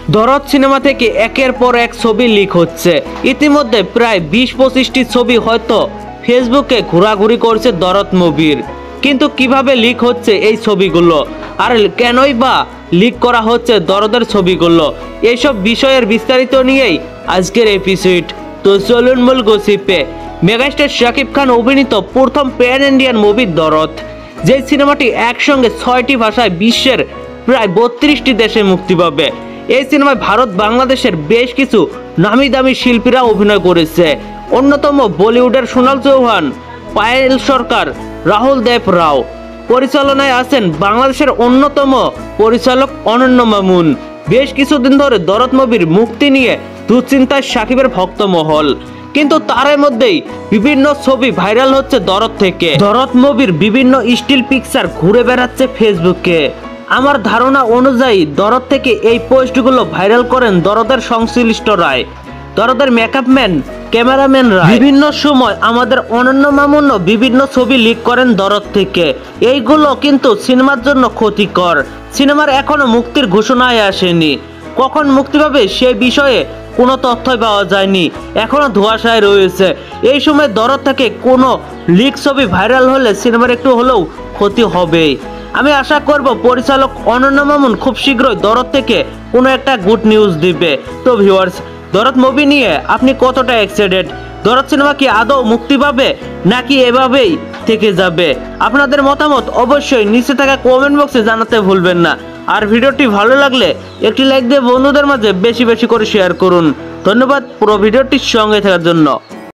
দরদ সিনেমা থেকে একের পর এক ছবি লিক হচ্ছে। ইতিমধ্যে প্রায় 20-25টি ছবি হয়তো ফেসবুকে ঘোরাঘুরি করছে দরদ মুভির। কিন্তু কিভাবে লিক হচ্ছে এই ছবিগুলো, আর কেনই বা লিক করা হচ্ছে দরদের ছবিগুলো, এইসব বিষয়ের বিস্তারিত নিয়েই আজকের এপিসোড। তো চলুন মূল গসিপে। মেগাস্টার শাকিব খান অভিনীত প্রথম প্যান ইন্ডিয়ান মুভি দরদ, যে সিনেমাটি একসঙ্গে 6টি ভাষায় বিশ্বের প্রায় 32টি দেশে মুক্তি পাবে। এই সিনেমায় ভারত বাংলাদেশের বেশ কিছু নামি দামি শিল্পীরা অভিনয় করেছে। অন্যতম বলিউডের সোনাল চৌহান, পায়েল সরকার, রাহুল দেব রাও। পরিচালনায় আছেন বাংলাদেশের অন্যতম পরিচালক অনন্য মামুন। বেশ কিছুদিন ধরে দরদ মুভির মুক্তি নিয়ে দুশ্চিন্তায় শাকিবের ভক্তমহল, কিন্তু তার মধ্যেই বিভিন্ন ছবি ভাইরাল হচ্ছে দরদ থেকে। দরদ মুভির বিভিন্ন স্টিল পিকচার ঘুরে বেড়াচ্ছে ফেসবুকে। আমার ধারণা অনুযায়ী দরদ থেকে এই পোস্টগুলো ভাইরাল করেন দরদের সংশ্লিষ্টরাই, দরদের মেকআপম্যান, ক্যামেরাম্যানরা। বিভিন্ন সময় আমাদের অনন্য মামুন বিভিন্ন ছবি লিক করেন দরদ থেকে। এইগুলো কিন্তু সিনেমার জন্য ক্ষতিকর। সিনেমার এখনো মুক্তির ঘোষণায় আসেনি, কখন মুক্তি পাবে সে বিষয়ে কোনো তথ্যই পাওয়া যায়নি, এখনো ধোঁয়াশায় রয়েছে। এই সময় দরদ থেকে কোনো লিক ছবি ভাইরাল হলে সিনেমার একটু হলেও ক্ষতি হবেই। আমি আশা করব পরিচালক অনন্য মামুন খুব শীঘ্রই দরদ থেকে কোনো একটা গুড নিউজ দিবে। তো ভিউয়ার্স, দরদ মুভি নিয়ে আপনি কতটা এক্সাইটেড? দরদ সিনেমা কি আদৌ মুক্তি পাবে নাকি এভাবেই থেকে যাবে? আপনাদের মতামত অবশ্যই নিচে থাকা কমেন্ট বক্সে জানাতে ভুলবেন না। আর ভিডিওটি ভালো লাগলে একটি লাইক দিয়ে বন্ধুদের মাঝে বেশি বেশি করে শেয়ার করুন। ধন্যবাদ পুরো ভিডিওটির সঙ্গে থাকার জন্য।